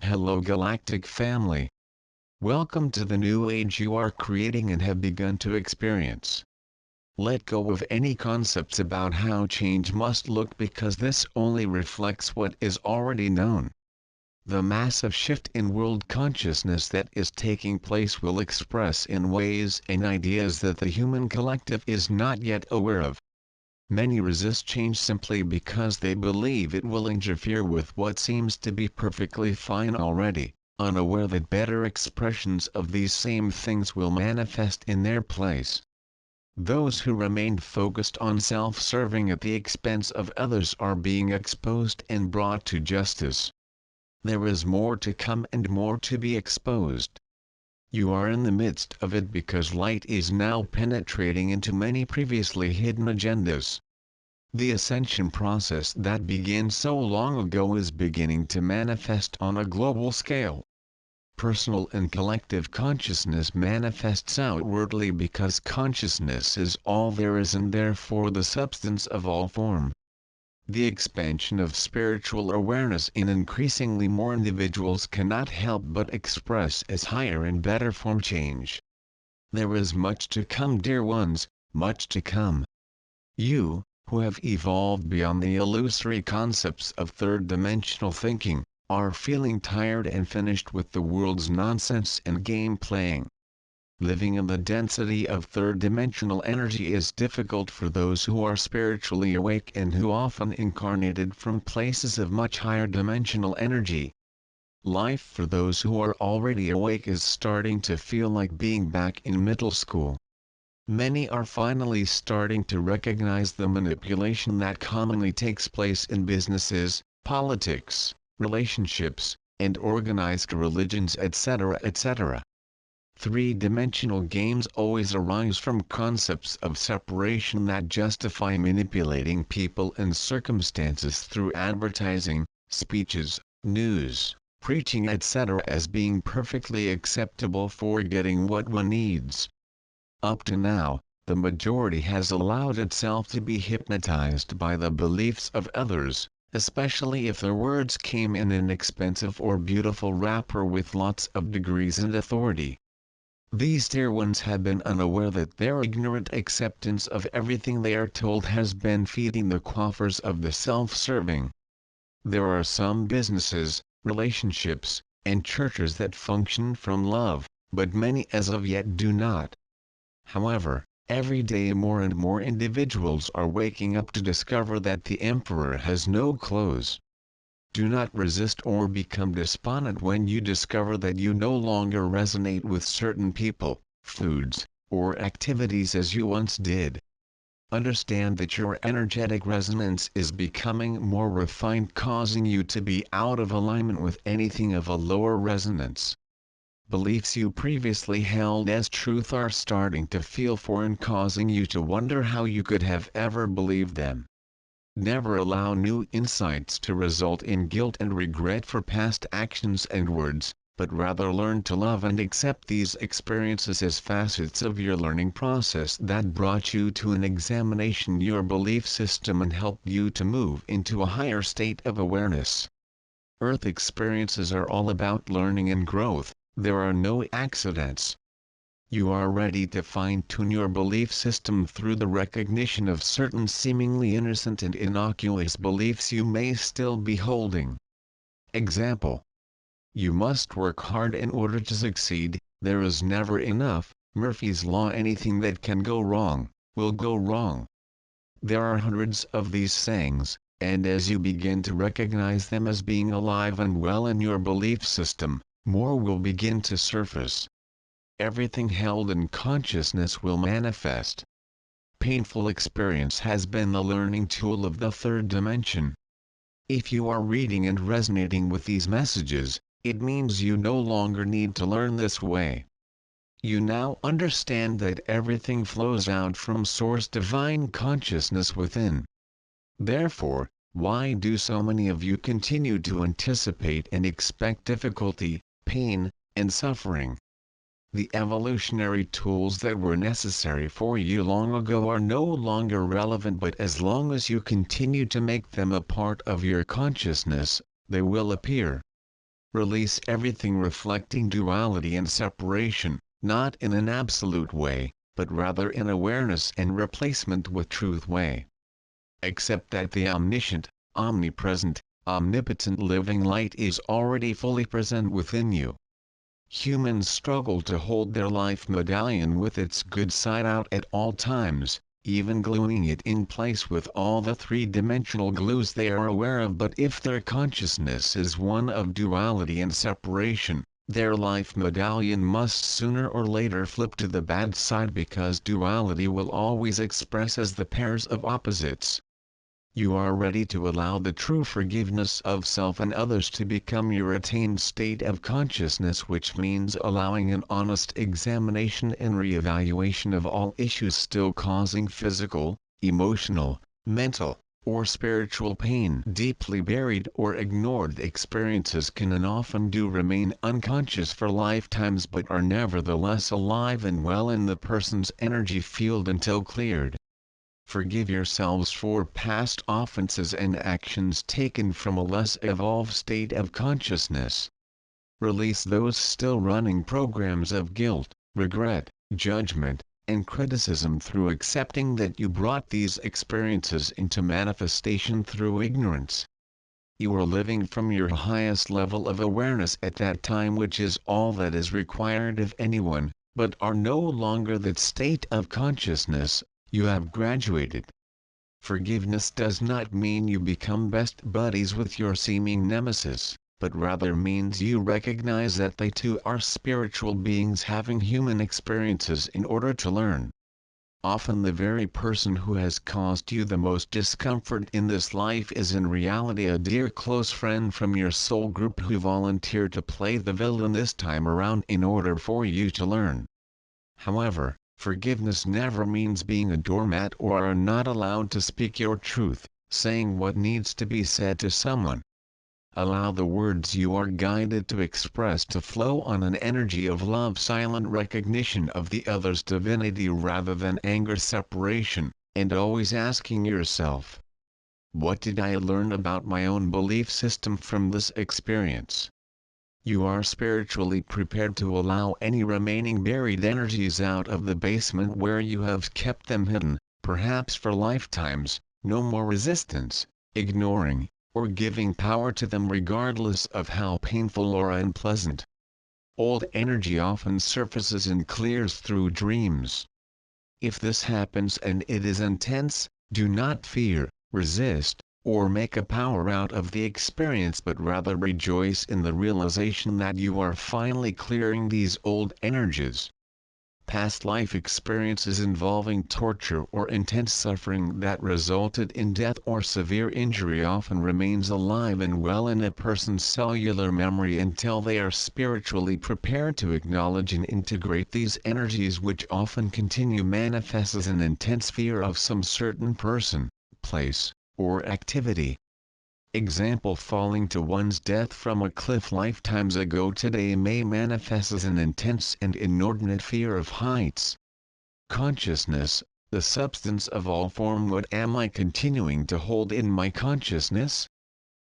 Hello Galactic family. Welcome to the new age you are creating and have begun to experience. Let go of any concepts about how change must look because this only reflects what is already known. The massive shift in world consciousness that is taking place will express in ways and ideas that the human collective is not yet aware of. Many resist change simply because they believe it will interfere with what seems to be perfectly fine already, unaware that better expressions of these same things will manifest in their place. Those who remain focused on self-serving at the expense of others are being exposed and brought to justice. There is more to come and more to be exposed. You are in the midst of it because light is now penetrating into many previously hidden agendas. The ascension process that began so long ago is beginning to manifest on a global scale. Personal and collective consciousness manifests outwardly because consciousness is all there is and therefore the substance of all form. The expansion of spiritual awareness in increasingly more individuals cannot help but express as higher and better form change. There is much to come, dear ones, much to come. You, who have evolved beyond the illusory concepts of third-dimensional thinking, are feeling tired and finished with the world's nonsense and game playing. Living in the density of third-dimensional energy is difficult for those who are spiritually awake and who often incarnated from places of much higher dimensional energy. Life for those who are already awake is starting to feel like being back in middle school. Many are finally starting to recognize the manipulation that commonly takes place in businesses, politics, relationships, and organized religions, etc., etc. Three-dimensional games always arise from concepts of separation that justify manipulating people and circumstances through advertising, speeches, news, preaching, etc. as being perfectly acceptable for getting what one needs. Up to now, the majority has allowed itself to be hypnotized by the beliefs of others, especially if their words came in an expensive or beautiful wrapper with lots of degrees and authority. These dear ones have been unaware that their ignorant acceptance of everything they are told has been feeding the coffers of the self-serving. There are some businesses, relationships, and churches that function from love, but many as of yet do not. However, every day more and more individuals are waking up to discover that the emperor has no clothes. Do not resist or become despondent when you discover that you no longer resonate with certain people, foods, or activities as you once did. Understand that your energetic resonance is becoming more refined, causing you to be out of alignment with anything of a lower resonance. Beliefs you previously held as truth are starting to feel foreign, causing you to wonder how you could have ever believed them. Never allow new insights to result in guilt and regret for past actions and words, but rather learn to love and accept these experiences as facets of your learning process that brought you to an examination your belief system and helped you to move into a higher state of awareness. Earth experiences are all about learning and growth. There are no accidents. You are ready to fine-tune your belief system through the recognition of certain seemingly innocent and innocuous beliefs you may still be holding. Example: you must work hard in order to succeed, there is never enough, Murphy's Law, anything that can go wrong, will go wrong. There are hundreds of these sayings, and as you begin to recognize them as being alive and well in your belief system, more will begin to surface. Everything held in consciousness will manifest. Painful experience has been the learning tool of the third dimension. If you are reading and resonating with these messages, it means you no longer need to learn this way. You now understand that everything flows out from Source Divine Consciousness within. Therefore, why do so many of you continue to anticipate and expect difficulty, pain, and suffering? The evolutionary tools that were necessary for you long ago are no longer relevant, but as long as you continue to make them a part of your consciousness, they will appear. Release everything reflecting duality and separation, not in an absolute way, but rather in awareness and replacement with truth way. Accept that the omniscient, omnipresent, omnipotent living light is already fully present within you. Humans struggle to hold their life medallion with its good side out at all times, even gluing it in place with all the three-dimensional glues they are aware of. But if their consciousness is one of duality and separation, their life medallion must sooner or later flip to the bad side, because duality will always express as the pairs of opposites. You are ready to allow the true forgiveness of self and others to become your attained state of consciousness, which means allowing an honest examination and reevaluation of all issues still causing physical, emotional, mental, or spiritual pain. Deeply buried or ignored experiences can and often do remain unconscious for lifetimes, but are nevertheless alive and well in the person's energy field until cleared. Forgive yourselves for past offenses and actions taken from a less evolved state of consciousness. Release those still running programs of guilt, regret, judgment, and criticism through accepting that you brought these experiences into manifestation through ignorance. You are living from your highest level of awareness at that time, which is all that is required of anyone, but are no longer that state of consciousness. You have graduated. Forgiveness does not mean you become best buddies with your seeming nemesis, but rather means you recognize that they too are spiritual beings having human experiences in order to learn. Often the very person who has caused you the most discomfort in this life is in reality a dear close friend from your soul group who volunteered to play the villain this time around in order for you to learn. However, forgiveness never means being a doormat or are not allowed to speak your truth, saying what needs to be said to someone. Allow the words you are guided to express to flow on an energy of love, silent recognition of the other's divinity rather than anger, separation, and always asking yourself, what did I learn about my own belief system from this experience? You are spiritually prepared to allow any remaining buried energies out of the basement where you have kept them hidden, perhaps for lifetimes. No more resistance, ignoring, or giving power to them regardless of how painful or unpleasant. Old energy often surfaces and clears through dreams. If this happens and it is intense, do not fear, resist, or make a power out of the experience, but rather rejoice in the realization that you are finally clearing these old energies. Past life experiences involving torture or intense suffering that resulted in death or severe injury often remains alive and well in a person's cellular memory until they are spiritually prepared to acknowledge and integrate these energies, which often continue manifest as an intense fear of some certain person, place, or activity. Example: falling to one's death from a cliff lifetimes ago today may manifest as an intense and inordinate fear of heights. Consciousness, the substance of all form. What am I continuing to hold in my consciousness?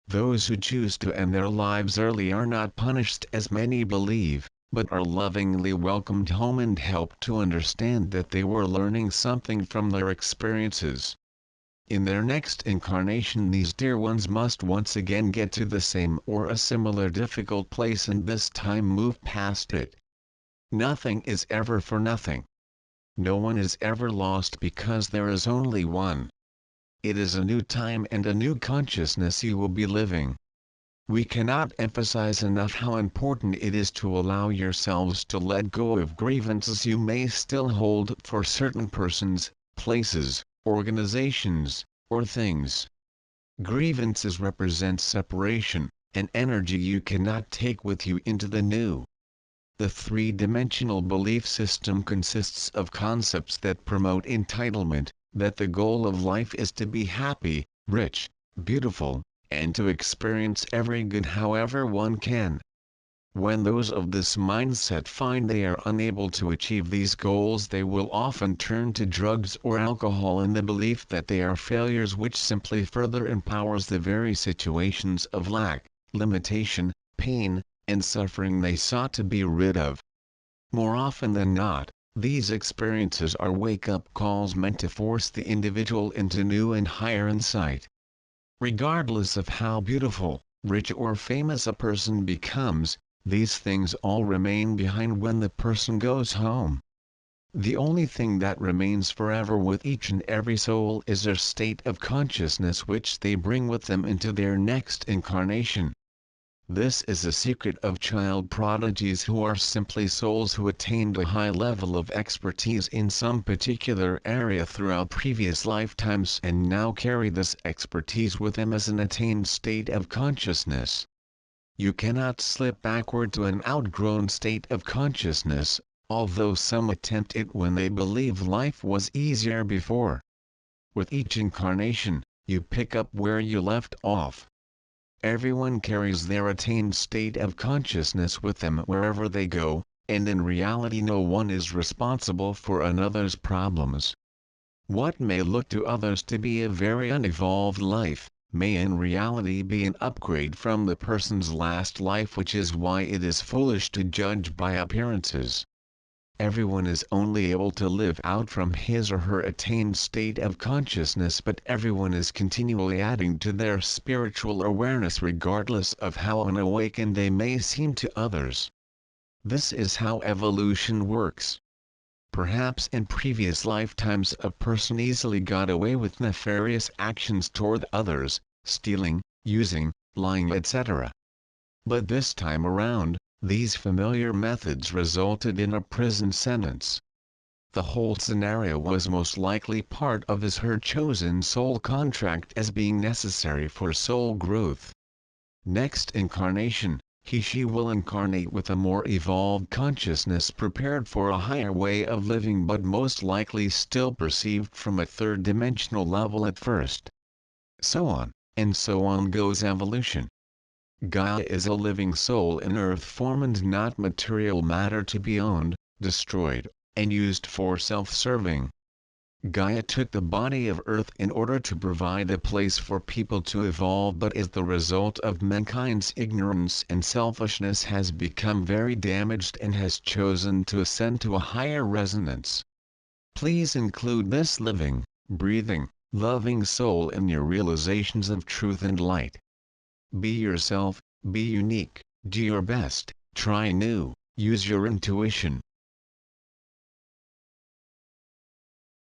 Those who choose to end their lives early are not punished as many believe, but are lovingly welcomed home and helped to understand that they were learning something from their experiences. In their next incarnation these dear ones must once again get to the same or a similar difficult place and this time move past it. Nothing is ever for nothing. No one is ever lost because there is only one. It is a new time and a new consciousness you will be living. We cannot emphasize enough how important it is to allow yourselves to let go of grievances you may still hold for certain persons, places, organizations, or things. Grievances represent separation, an energy you cannot take with you into the new. The three-dimensional belief system consists of concepts that promote entitlement, that the goal of life is to be happy, rich, beautiful, and to experience every good however one can. When those of this mindset find they are unable to achieve these goals, they will often turn to drugs or alcohol in the belief that they are failures, which simply further empowers the very situations of lack, limitation, pain, and suffering they sought to be rid of. More often than not, these experiences are wake-up calls meant to force the individual into new and higher insight. Regardless of how beautiful, rich or famous a person becomes, these things all remain behind when the person goes home. The only thing that remains forever with each and every soul is their state of consciousness which they bring with them into their next incarnation. This is the secret of child prodigies who are simply souls who attained a high level of expertise in some particular area throughout previous lifetimes and now carry this expertise with them as an attained state of consciousness. You cannot slip backward to an outgrown state of consciousness, although some attempt it when they believe life was easier before. With each incarnation, you pick up where you left off. Everyone carries their attained state of consciousness with them wherever they go, and in reality no one is responsible for another's problems. What may look to others to be a very unevolved life, may in reality be an upgrade from the person's last life, which is why it is foolish to judge by appearances. Everyone is only able to live out from his or her attained state of consciousness, but everyone is continually adding to their spiritual awareness regardless of how unawakened they may seem to others. This is how evolution works. Perhaps in previous lifetimes a person easily got away with nefarious actions toward others, stealing, using, lying, etc. But this time around, these familiar methods resulted in a prison sentence. The whole scenario was most likely part of his/her chosen soul contract as being necessary for soul growth. Next incarnation, he/she will incarnate with a more evolved consciousness prepared for a higher way of living, but most likely still perceived from a third-dimensional level at first. So on, and so on goes evolution. Gaia is a living soul in earth form and not material matter to be owned, destroyed, and used for self-serving. Gaia took the body of earth in order to provide a place for people to evolve, but as the result of mankind's ignorance and selfishness has become very damaged and has chosen to ascend to a higher resonance. Please include this living, breathing, loving soul in your realizations of truth and light. Be yourself, be unique, do your best, try new, use your intuition,